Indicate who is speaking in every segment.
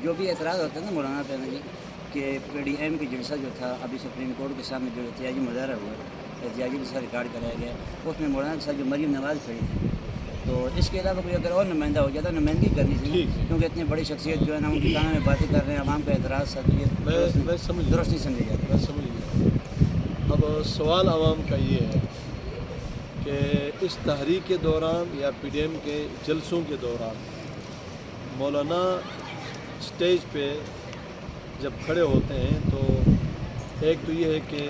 Speaker 1: جو بھی اعتراض ہوتا ہے نا مولانا پہ جی کہ پی ڈی ایم کی جلسہ جو تھا ابھی سپریم کورٹ کے سامنے جو احتجاجی مظاہرہ ہوا احتجاجی جلسہ ریکارڈ کرایا گیا، اس میں مولانا کے ساتھ جو مریم نواز کھڑی تھی، تو اس کے علاوہ کوئی اگر اور نمائندہ ہو جاتا نمائندگی کرنی تھی، کیونکہ اتنی بڑی شخصیت جو ہے نا ان کی کانوں میں باتیں کر رہے ہیں، عوام کا اعتراض سب یہ درست نہیں سمجھے جاتے۔
Speaker 2: میں سمجھ گیا۔ اب سوال عوام کا یہ ہے کہ اس تحریک کے دوران یا پی ڈی ایم کے جلسوں کے دوران مولانا اسٹیج پہ جب کھڑے ہوتے ہیں تو ایک تو یہ ہے کہ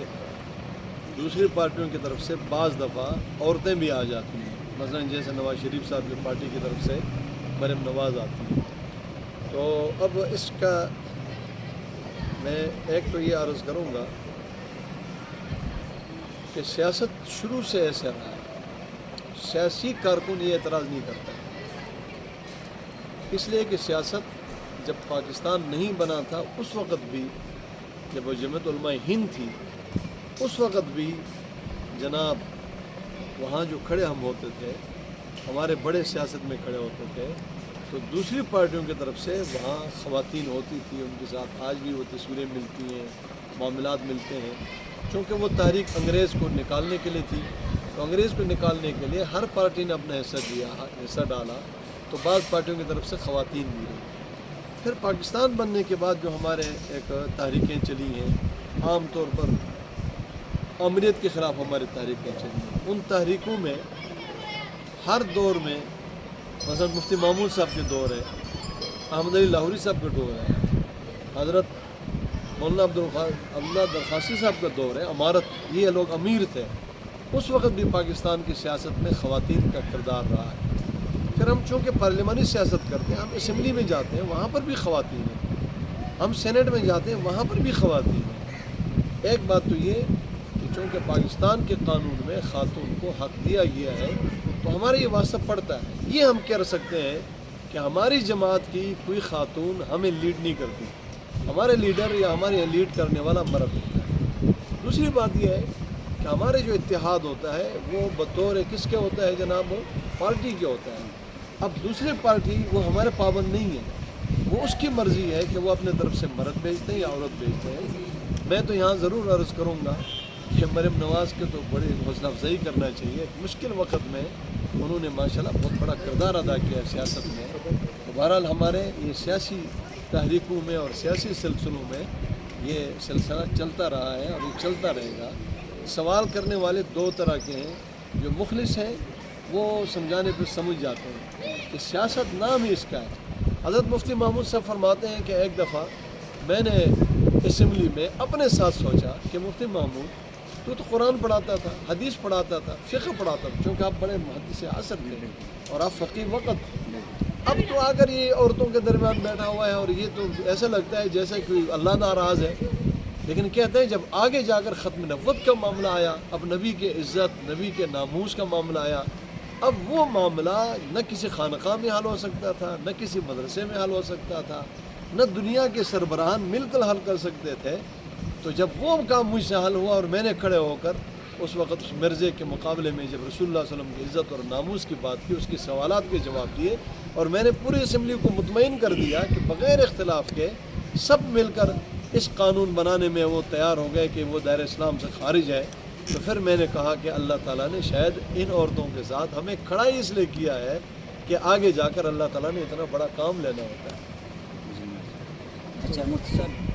Speaker 2: دوسری پارٹیوں کی طرف سے بعض دفعہ عورتیں بھی آ جاتی ہیں، مثلا جیسے نواز شریف صاحب کی پارٹی کی طرف سے مریم نواز آتی ہیں۔ تو اب اس کا میں ایک تو یہ عرض کروں گا کہ سیاست شروع سے ایسے رہا ہے، سیاسی کارکن یہ اعتراض نہیں کرتا، اس لیے کہ سیاست جب پاکستان نہیں بنا تھا اس وقت بھی، جب وہ جمعیت علماء ہند تھی اس وقت بھی جناب وہاں جو کھڑے ہم ہوتے تھے، ہمارے بڑے سیاست میں کھڑے ہوتے تھے، تو دوسری پارٹیوں کی طرف سے وہاں خواتین ہوتی تھی، ان کے ساتھ آج بھی وہ تصویریں ملتی ہیں، معاملات ملتے ہیں، چونکہ وہ تحریک انگریز کو نکالنے کے لیے تھی، تو انگریز کو نکالنے کے لیے ہر پارٹی نے اپنا حصہ ڈالا، تو بعض پارٹیوں کی طرف سے خواتین بھی رہی۔ پھر پاکستان بننے کے بعد جو ہمارے ایک تحریکیں چلی ہیں، عام طور پر آمریت کے خلاف ہماری تحریکیں چلی ہیں، ان تحریکوں میں ہر دور میں مثلا مفتی محمود صاحب کے دور ہے، احمد علی لاہوری صاحب کا دور ہے، حضرت مولانا عبداللہ درخواسی صاحب کا دور ہے، امارت یہ لوگ امیر تھے، اس وقت بھی پاکستان کی سیاست میں خواتین کا کردار رہا ہے۔ پھر ہم چونکہ پارلیمانی سیاست کرتے ہیں، ہم اسمبلی میں جاتے ہیں وہاں پر بھی خواتین ہیں، ہم سینٹ میں جاتے ہیں وہاں پر بھی خواتین ہیں۔ ایک بات تو یہ کہ چونکہ پاکستان کے قانون میں خاتون کو حق دیا گیا ہے تو ہمارا یہ واسطہ پڑتا ہے، یہ ہم کہہ سکتے ہیں کہ ہماری جماعت کی کوئی خاتون ہمیں لیڈ نہیں کرتی، ہمارے لیڈر یا ہمارے لیڈ کرنے والا مرد ہوتا ہے۔ دوسری بات یہ ہے کہ ہمارے جو اتحاد ہوتا ہے وہ بطور کس کے ہوتا ہے جناب، پارٹی کے ہوتا ہے۔ اب دوسری پارٹی وہ ہمارے پابند نہیں ہے، وہ اس کی مرضی ہے کہ وہ اپنے طرف سے مرد بھیجتے ہیں یا عورت بھیجتے ہیں۔ میں تو یہاں ضرور عرض کروں گا کہ مریم نواز کے تو بڑی حوصلہ افزائی کرنا چاہیے، مشکل وقت میں انہوں نے ماشاءاللہ بہت بڑا کردار ادا کیا سیاست میں۔ بہرحال ہمارے یہ سیاسی تحریکوں میں اور سیاسی سلسلوں میں یہ سلسلہ چلتا رہا ہے اور یہ چلتا رہے گا۔ سوال کرنے والے دو طرح کے ہیں، جو مخلص ہیں وہ سمجھانے پہ سمجھ جاتے ہیں کہ سیاست نام ہی اس کا ہے۔ حضرت مفتی محمود صاحب فرماتے ہیں کہ ایک دفعہ میں نے اسمبلی میں اپنے ساتھ سوچا کہ مفتی محمود تو قرآن پڑھاتا تھا، حدیث پڑھاتا تھا، فقہ پڑھاتا تھا، چونکہ آپ بڑے محدث عصر تھے اور آپ فقیہ وقت، اب تو آ کر یہ عورتوں کے درمیان بیٹھا ہوا ہے اور یہ تو ایسا لگتا ہے جیسے کہ اللہ ناراض ہے۔ لیکن کہتے ہیں جب آگے جا کر ختم نبوت کا معاملہ آیا، اب نبی کے عزت، نبی کے ناموس کا معاملہ آیا، اب وہ معاملہ نہ کسی خانقاہ میں حل ہو سکتا تھا، نہ کسی مدرسے میں حل ہو سکتا تھا، نہ دنیا کے سربراہان مل کر حل کر سکتے تھے۔ تو جب وہ کام مجھ سے حل ہوا اور میں نے کھڑے ہو کر اس وقت اس مرزے کے مقابلے میں جب رسول اللہ صلی اللہ علیہ وسلم کی عزت اور ناموس کی بات کی، اس کے سوالات کے جواب دیے، اور میں نے پوری اسمبلی کو مطمئن کر دیا کہ بغیر اختلاف کے سب مل کر اس قانون بنانے میں وہ تیار ہو گئے کہ وہ دائرہ اسلام سے خارج ہے، تو پھر میں نے کہا کہ اللہ تعالیٰ نے شاید ان عورتوں کے ساتھ ہمیں کھڑا ہی اس لیے کیا ہے کہ آگے جا کر اللہ تعالیٰ نے اتنا بڑا کام لینا ہوتا ہے۔
Speaker 1: اچھا مفتی صاحب